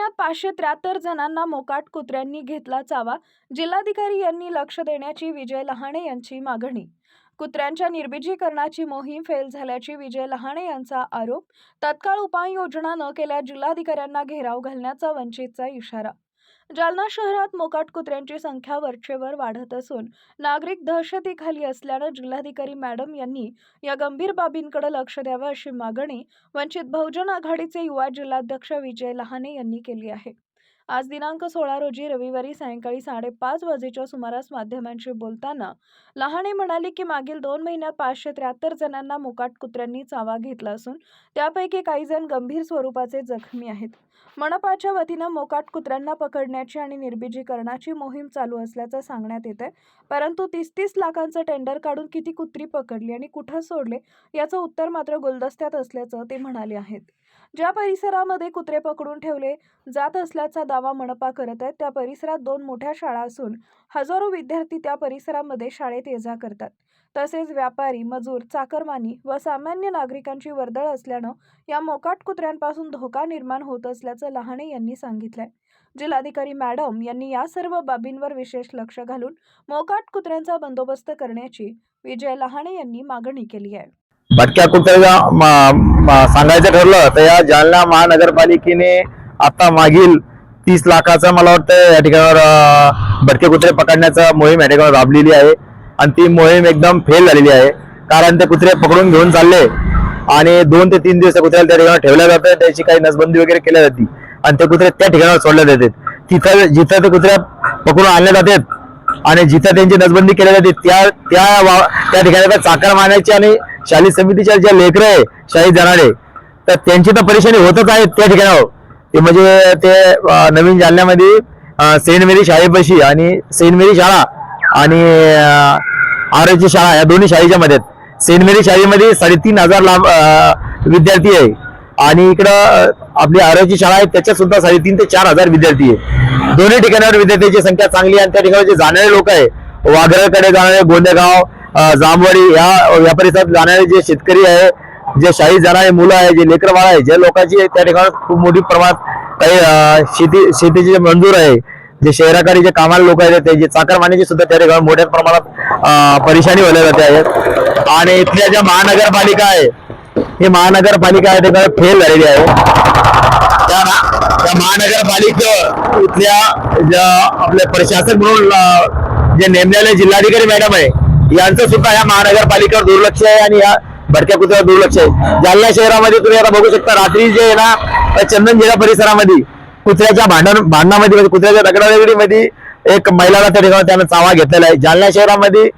महिन्यात 573 जणांना मोकाट कुत्र्यांनी घेतला चावा। जिल्हाधिकारी यांनी लक्ष देण्याची विजय लहाणे यांची मागणी। कुत्र्यांच्या निर्बीजीकरणाची मोहीम फेल झाल्याची विजय लहाणे यांचा आरोप। तत्काळ उपाययोजना न केल्यास जिल्हाधिकाऱ्यांना घेराव घालण्याचा वंचितचा इशारा। जालना शहरात मोकाट कुत्र्यांची संख्या वरचेवर वाढत असून नागरिक दहशतीखाली असल्याने जिल्हाधिकारी मॅडम यांनी या गंभीर बाबींकडे लक्ष द्यावे अशी मागणी वंचित बहुजन आघाडीचे युवा जिल्हाध्यक्ष विजय लहाणे यांनी केली आहे। आज दिनांक 16 रोजी रविवारी सायंकाळी 5:30 वाजेच्या सुमारास माध्यमांशी बोलताना लहाणे म्हणाले की मागील 2 महिन्यात 573 जणांना मोकाट कुत्र्यांनी चावा घेतला असून त्यापैकी काही जण गंभीर स्वरूपाचे जखमी आहेत। मनपाच्या वतीने मोकाट कुत्र्यांना पकडण्याची आणि निर्बीजीकरणाची मोहीम चालू असल्याचं सांगण्यात येते, परंतु 30 लाखांचं टेंडर काढून किती कुत्री पकडली आणि कुठे सोडले याचं उत्तर मात्र गुलदस्त्यात असल्याचं ते म्हणाले आहेत। ज्या परिसरामध्ये कुत्रे पकडून ठेवले जात असल्याचा दावा मनपा करत आहे, त्या परिसरात 2 मोठ्या शाळा असून हजारो विद्यार्थी त्या परिसरामध्ये शाळेत ये-जा करतात। तसेच व्यापारी, मजूर, चाकरमानी व सामान्य नागरिकांची वर्दळ असल्यानं या मोकाट कुत्र्यांपासून धोका निर्माण होत असल्याचं लहाणे यांनी सांगितलंय। जिल्हाधिकारी मॅडम यांनी या सर्व बाबींवर विशेष लक्ष घालून मोकाट कुत्र्यांचा बंदोबस्त करण्याची विजय लहाणे यांनी मागणी केली आहे। भटक्या कुत्र्याचा सांगायचं ठरलं तर या जालना महानगरपालिकेने आता मागील 30 लाखाचा मला वाटतं या ठिकाणावर भटके कुत्रे पकडण्याचा मोहीम या ठिकाणी राबलेली आहे आणि ती मोहीम एकदम फेल झालेली आहे। कारण ते कुत्रे पकडून घेऊन चालले आणि 2 ते 3 दिवस कुत्र्याला त्या ठिकाणी ठेवल्या जातं, त्याची काही नसबंदी वगैरे केल्या जाते आणि ते कुत्रे त्या ठिकाणावर सोडले जातात। जिथं ते कुत्र्या पकडून आणले जातात आणि जिथं त्यांची नसबंदी केली जाते त्या ठिकाणी चाकर मानायची आणि शालेय समितीच्या ज्या लेकरं आहे शाही जाणारे तर त्यांची तर परेशानी होतच आहे त्या ठिकाणावर। ते म्हणजे ते नवीन जालन्यामध्ये सेंट मेरी शाळेपाशी आणि सेंट मेरी शाळा आणि आरोग्य शाळा या दोन्ही शाळेच्या मध्ये सेंट मेरी शाळेमध्ये 3,500 विद्यार्थी आहे आणि इकडं आपली आरोग्य शाळा आहे त्याच्यात सुद्धा 3,500 ते 4,000 विद्यार्थी आहे। दोन्ही ठिकाणावर विद्यार्थ्यांची संख्या चांगली आहे आणि त्या ठिकाणी जे जाणारे लोक आहे वाघरकडे जाणारे, गोंदेगाव, जांभवडी या परिसरात जाणारे जे शेतकरी आहे, जे शाळेत जाणारे मुलं आहे, जे लेकर बाळ आहे, जे लोकांची त्या ठिकाणी खूप मोठी प्रमाणात काही शेतीचे मंजूर आहे, जे शहराकडे जे कामाला लोक आहेत ते जे चाकरमानीचे सुद्धा त्या ठिकाणी मोठ्या प्रमाणात परेशानी व्हायला जाते आहेत। आणि इथल्या ज्या महानगरपालिका आहे ही महानगरपालिका या ठिकाणी फेल झालेली आहे। त्या महानगरपालिका इथल्या ज्या आपले प्रशासक म्हणून जे नेमलेले जिल्हाधिकारी मॅडम आहे यांचं सुद्धा या महानगरपालिकेवर दुर्लक्ष आहे आणि या भटक्या कुत्र्यावर दुर्लक्ष आहे। जालना शहरामध्ये तुम्ही आता बघू शकता रात्री जे आहे ना चंदनजिरा परिसरामध्ये कुत्र्याच्या भांडणामध्ये कुत्र्याच्या तक्रारीमध्ये एक महिलाला त्या ठिकाणी त्यानं चावा घेतलेला आहे। जालना शहरामध्ये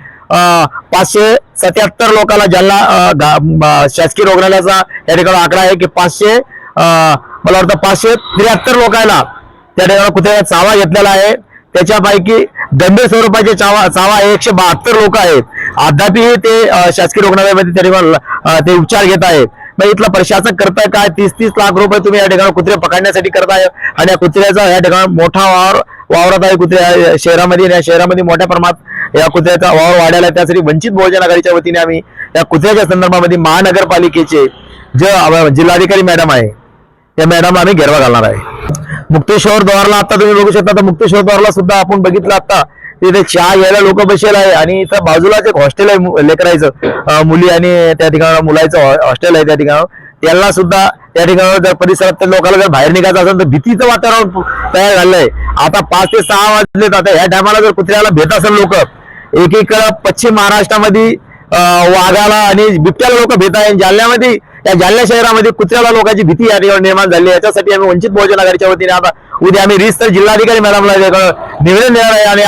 577 लोकांना जालना शासकीय रुग्णालयाचा या ठिकाणी आकडा आहे की 500 मला वाटतं 573 लोकांना त्या ठिकाणी कुत्र्याचा चावा घेतलेला आहे। त्याच्यापैकी गंभीर स्वरूपाचे चावा 172 लोक आहेत। अद्यापही ते शासकीय रुग्णालयामध्ये त्या ठिकाणी ते उपचार घेत आहेत। मग इथला प्रशासक करताय काय 30 लाख रुपये तुम्ही या ठिकाणी कुत्रे पकडण्यासाठी करताय आणि या कुत्र्याचा या ठिकाणी मोठा वावरात आहे कुत्र्या शहरामध्ये या शहरामध्ये मोठ्या प्रमाणात या कुत्र्याचा वावर वाढायला आहे। त्यासाठी वंचित बहुजन आघाडीच्या वतीने आम्ही या कुत्र्याच्या संदर्भामध्ये महानगरपालिकेचे जे जिल्हाधिकारी मॅडम आहे त्या मॅडम आम्ही घेरवा घालणार आहे। मुक्तेश्वर द्वारला आता तुम्ही बघू शकता तर मुक्तेश्वर द्वारला सुद्धा आपण बघितलं आता तिथे चहा घ्यायला लोक बसेल आहे आणि इथं बाजूलाच एक हॉस्टेल आहे लेकरायचं मुली आणि त्या ठिकाणी मुलाचं हॉस्टेल आहे। त्या ठिकाणी त्यांना सुद्धा त्या ठिकाणी जर परिसरात लोकांना जर बाहेर निघायचं असेल तर भीतीचं वातावरण तयार झालंय। आता 5 ते 6 वाजले आता ह्या टायमाला जर कुत्र्याला भेट असेल लोक एकीकडे पश्चिम महाराष्ट्रामध्ये वाघाला आणि बिबट्याला लोक भेट आहे। जालन्यामध्ये या जालना शहरामध्ये कुत्र्याला लोकांची भीती या ठिकाणी निर्माण झाली आहे। याच्यासाठी आम्ही वंचित बहुजन आघाडीच्या वतीने आता उद्या आम्ही रिस्तर जिल्हाधिकारी मॅडमला निवेदन देणार आहे आणि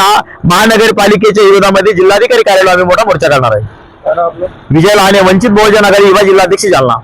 महानगरपालिकेच्या विरोधामध्ये जिल्हाधिकारी कार्यालयाला आम्ही मोठा मोर्चा करणार आहे। विजय लहाणे, वंचित बहुजन आघाडी युवा जिल्हाध्यक्ष जालना।